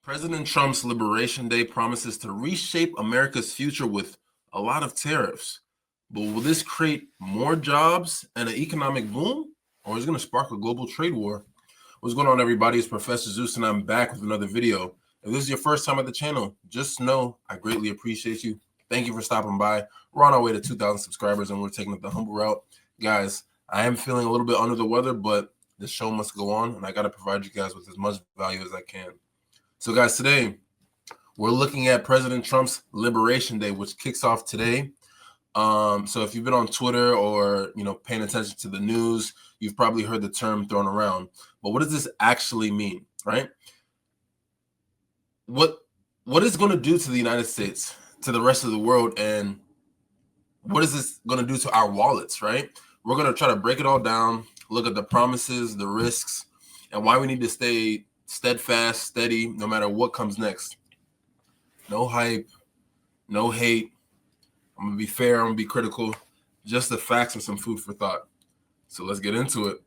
President Trump's Liberation Day promises to reshape America's future with a lot of tariffs. But will this create more jobs and an economic boom? Or is it going to spark a global trade war? What's going on, everybody? It's Professor Zeus, and I'm back with another video. If this is your first time at the channel, just know I greatly appreciate you. Thank you for stopping by. We're on our way to 2,000 subscribers, and we're taking it the humble route. Guys, I am feeling a little bit under the weather, but the show must go on, and I got to provide you guys with as much value as I can. So, guys, today we're looking at President Trump's Liberation Day, which kicks off today. So if you've been on Twitter or paying attention to the news, you've probably heard the term thrown around. But what does this actually mean, right? What is going to do to the United States, to the rest of the world, and what is this going to do to our wallets, right? We're going to try to break it all down, look at the promises, the risks, and why we need to stay steadfast, steady, no matter what comes next. No hype, no hate. I'm going to be fair, I'm going to be critical. Just the facts and some food for thought. So let's get into it.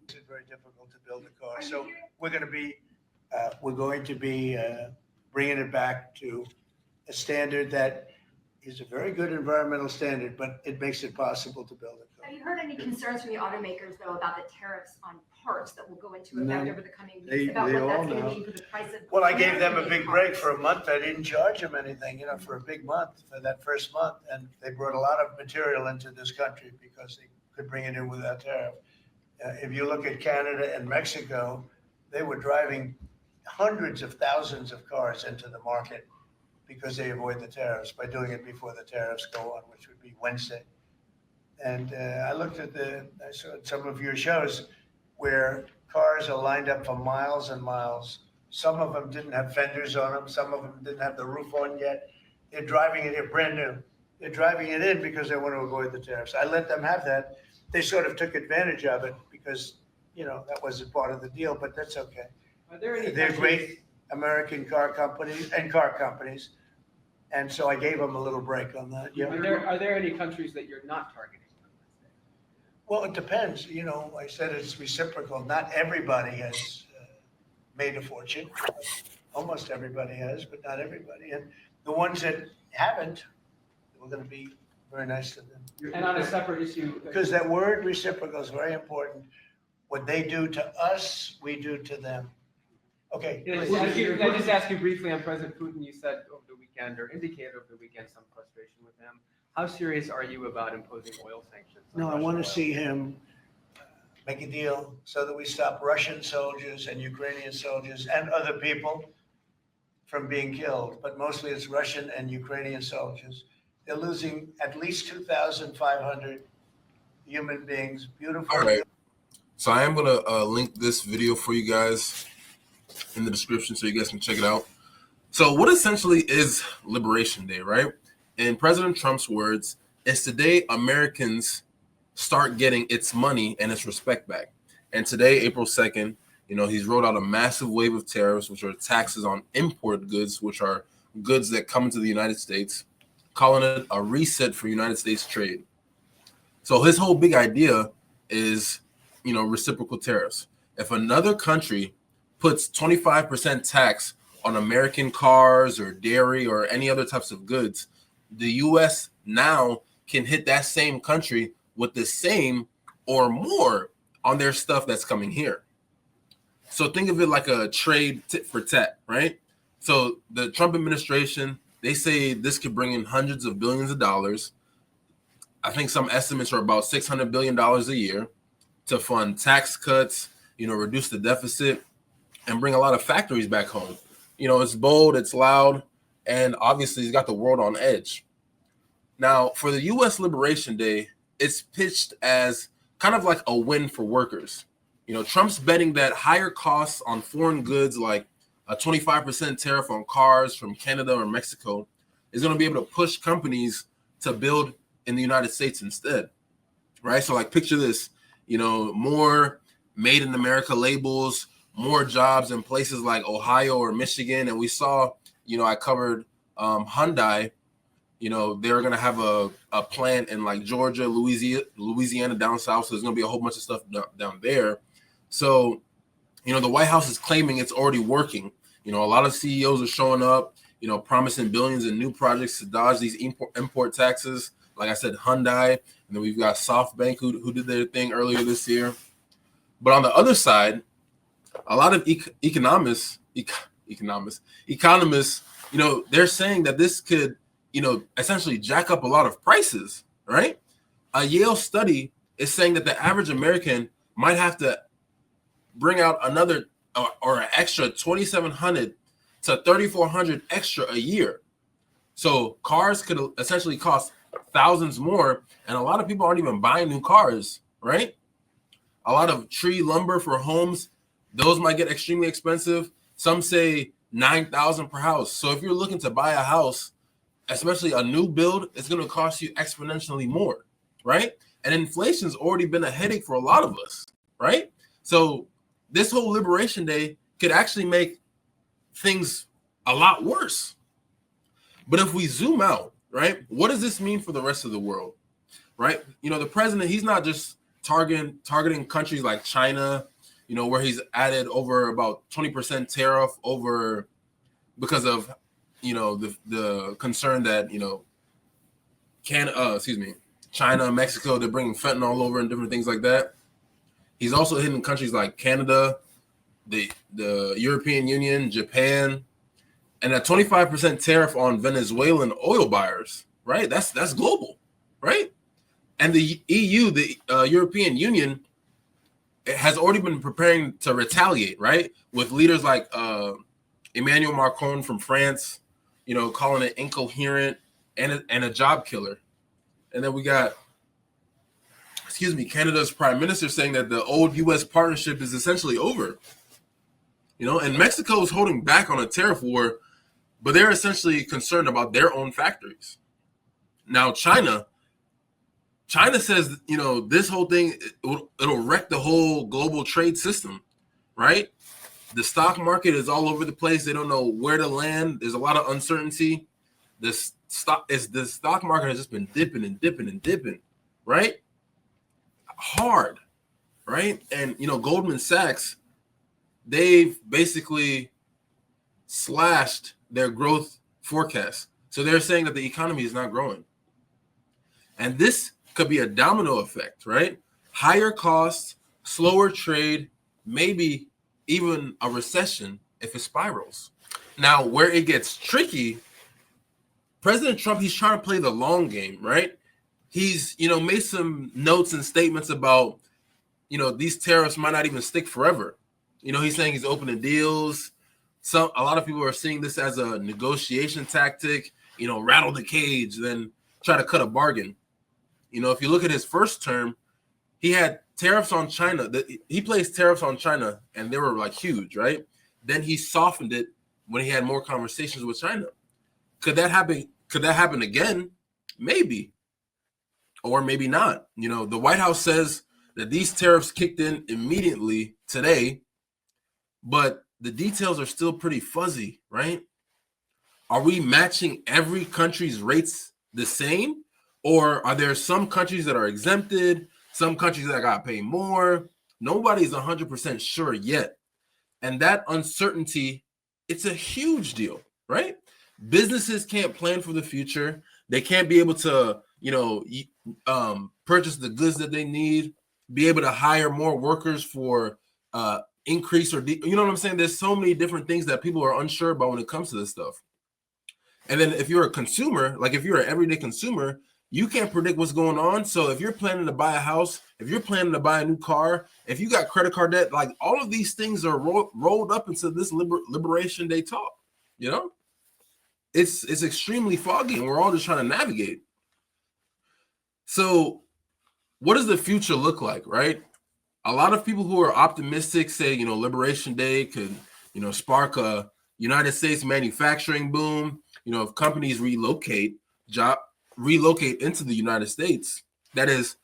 It's very difficult to build a car. So we're going to be bringing it back to a standard that is a very good environmental standard, but it makes it possible to build a car. Have you heard any concerns from the automakers, though, about the tariffs on parts that will go into effect over the coming weeks, about what that's going to mean for the price of? Well, I gave them a big break for a month. I didn't charge them anything, for a big month, for that first month. And they brought a lot of material into this country because they could bring it in without tariff. If you look at Canada and Mexico, they were driving hundreds of thousands of cars into the market because they avoid the tariffs by doing it before the tariffs go on, which would be Wednesday. And I saw some of your shows where cars are lined up for miles and miles. Some of them didn't have fenders on them. Some of them didn't have the roof on yet. They're driving it in brand new. They're driving it in because they want to avoid the tariffs. I let them have that. They sort of took advantage of it because, that wasn't part of the deal, but that's okay. They're great American car companies. And so I gave them a little break on that. Yeah. Are there any countries that you're not targeting? Well, it depends. I said it's reciprocal. Not everybody has made a fortune. Almost everybody has, but not everybody. And the ones that haven't, we're going to be very nice to them. And on a separate issue, because that word reciprocal is very important. What they do to us, we do to them. Okay. Can I just ask you briefly on President Putin? You said over the weekend, or indicated over the weekend, some frustration with him. How serious are you about imposing oil sanctions? No, I want to see him make a deal so that we stop Russian soldiers and Ukrainian soldiers and other people from being killed. But mostly it's Russian and Ukrainian soldiers. They're losing at least 2,500 human beings. Beautiful. All right. So I am going to link this video for you guys in the description so you guys can check it out. So what essentially is Liberation Day, right? In President Trump's words, it's the day Americans start getting its money and its respect back. And today, April 2nd, he's rolled out a massive wave of tariffs, which are taxes on imported goods, which are goods that come into the United States, calling it a reset for United States trade. So his whole big idea is, reciprocal tariffs. If another country puts 25% tax on American cars or dairy or any other types of goods, the U.S. now can hit that same country with the same or more on their stuff that's coming here. So think of it like a trade tit for tat, right? So the Trump administration, they say this could bring in hundreds of billions of dollars. I think some estimates are about $600 billion a year to fund tax cuts, reduce the deficit, and bring a lot of factories back home. It's bold, it's loud, and obviously it's got the world on edge. Now, for the U.S. Liberation Day, it's pitched as kind of like a win for workers. Trump's betting that higher costs on foreign goods, like a 25% tariff on cars from Canada or Mexico, is going to be able to push companies to build in the United States instead, right? So like picture this, more made in America labels, more jobs in places like Ohio or Michigan. And we saw, I covered Hyundai, they're going to have a plant in like Georgia, Louisiana down south. So there's going to be a whole bunch of stuff down there. So The White House is claiming it's already working. A lot of CEOs are showing up, promising billions in new projects to dodge these import taxes. Like I said, Hyundai, and then we've got SoftBank who did their thing earlier this year. But on the other side, a lot of economists, they're saying that this could, essentially jack up a lot of prices, right? A Yale study is saying that the average American might have to bring out another or an extra $2,700 to $3,400 extra a year. So cars could essentially cost thousands more, and a lot of people aren't even buying new cars, right? A lot of tree lumber for homes, those might get extremely expensive. Some say $9,000 per house. So if you're looking to buy a house, especially a new build, it's going to cost you exponentially more, right? And inflation's already been a headache for a lot of us, right? So this whole Liberation Day could actually make things a lot worse. But if we zoom out, right, what does this mean for the rest of the world, right? The president, he's not just targeting countries like China, where he's added over about 20% tariff over because of, the concern that, China, Mexico, they're bringing fentanyl over and different things like that. He's also hitting countries like Canada, the European Union, Japan, and a 25% tariff on Venezuelan oil buyers, right? That's global, right? And the EU, the European Union, has already been preparing to retaliate, right? With leaders like Emmanuel Macron from France, calling it incoherent and a job killer. And then we got, Canada's prime minister saying that the old U.S. partnership is essentially over. And Mexico is holding back on a tariff war, but they're essentially concerned about their own factories. Now, China says, this whole thing, it'll wreck the whole global trade system, right? The stock market is all over the place. They don't know where to land. There's a lot of uncertainty. The stock market has just been dipping and dipping and dipping, right? Hard, right? And, Goldman Sachs, they've basically slashed their growth forecast. So they're saying that the economy is not growing. And this could be a domino effect, right? Higher costs, slower trade, maybe even a recession if it spirals. Now, where it gets tricky, President Trump, he's trying to play the long game, right? He's, made some notes and statements about, these tariffs might not even stick forever. He's saying he's opening deals. A lot of people are seeing this as a negotiation tactic, rattle the cage, then try to cut a bargain. If you look at his first term, he had tariffs on China. He placed tariffs on China, and they were like huge, right? Then he softened it when he had more conversations with China. Could that happen? Could that happen again? Maybe, or maybe not. The White House says that these tariffs kicked in immediately today, but the details are still pretty fuzzy, right? Are we matching every country's rates the same? Or are there some countries that are exempted, some countries that got to pay more? Nobody's 100% sure yet. And that uncertainty, it's a huge deal, right? Businesses can't plan for the future. They can't be able to, purchase the goods that they need, be able to hire more workers for increase or, you know what I'm saying? There's so many different things that people are unsure about when it comes to this stuff. And then if you're a consumer, like if you're an everyday consumer, you can't predict what's going on. So if you're planning to buy a house, if you're planning to buy a new car, if you got credit card debt, like all of these things are rolled up into this Liberation Day talk, It's extremely foggy, and we're all just trying to navigate. So what does the future look like, right? A lot of people who are optimistic say, Liberation Day could, spark a United States manufacturing boom. If companies relocate into the United States, that is,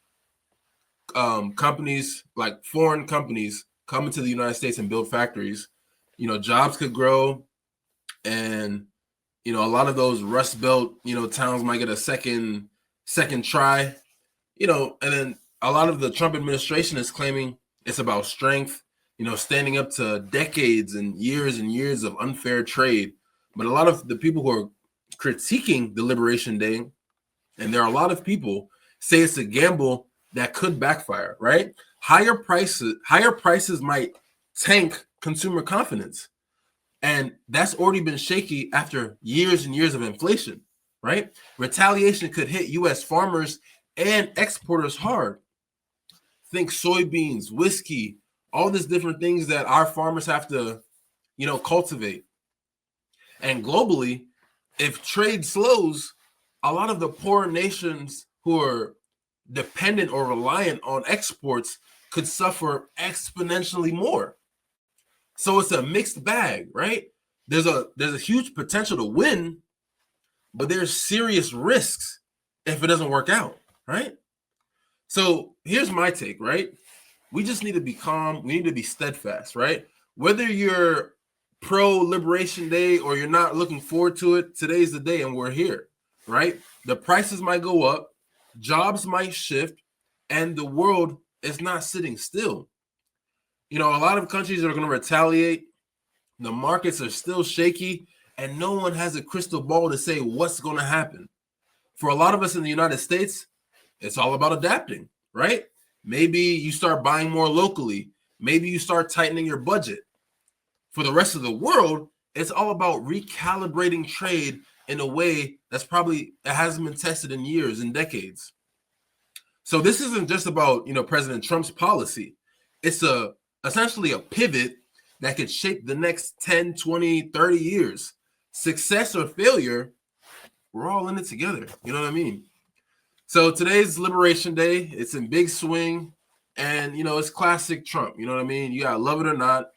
companies like foreign companies come into the United States and build factories, jobs could grow, and a lot of those Rust Belt towns might get a second try, and then a lot of the Trump administration is claiming it's about strength, standing up to decades and years of unfair trade. But a lot of the people who are critiquing the Liberation Day, and there are a lot of people, say it's a gamble that could backfire, right? Higher prices might tank consumer confidence. And that's already been shaky after years and years of inflation, right? Retaliation could hit U.S. farmers and exporters hard. Think soybeans, whiskey, all these different things that our farmers have to, cultivate. And globally, if trade slows, a lot of the poor nations who are dependent or reliant on exports could suffer exponentially more. So it's a mixed bag, right? There's a huge potential to win, but there's serious risks if it doesn't work out, right? So here's my take, right? We just need to be calm. We need to be steadfast, right? Whether you're pro Liberation Day or you're not looking forward to it, today's the day and we're here, right? The prices might go up, jobs might shift, and the world is not sitting still. A lot of countries are going to retaliate. The markets are still shaky, and no one has a crystal ball to say what's going to happen. For a lot of us in the United States, it's all about adapting, right? Maybe you start buying more locally. Maybe you start tightening your budget. For the rest of the world, it's all about recalibrating trade in a way that hasn't been tested in years and decades. So this isn't just about, President Trump's policy. It's essentially a pivot that could shape the next 10, 20, 30 years. Success or failure, we're all in it together. You know what I mean? So today's Liberation Day. It's in big swing. And, it's classic Trump. You know what I mean? You got to love it or not.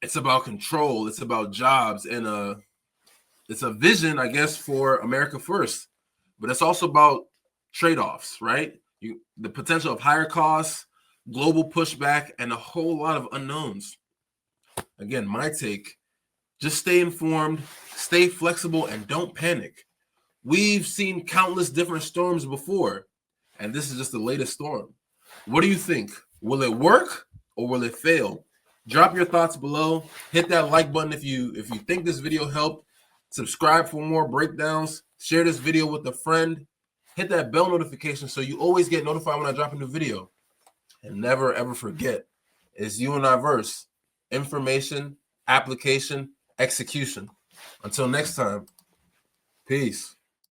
It's about control. It's about jobs. And it's a vision, I guess, for America first. But it's also about trade-offs, right? The potential of higher costs, global pushback, and a whole lot of unknowns. Again, my take, just stay informed, stay flexible, and don't panic. We've seen countless different storms before, and this is just the latest storm. What do you think? Will it work or will it fail? Drop your thoughts below. Hit that like button if you think this video helped. Subscribe for more breakdowns. Share this video with a friend. Hit that bell notification so you always get notified when I drop a new video. And never, ever forget, it's you and I verse. Information, application, execution. Until next time, peace.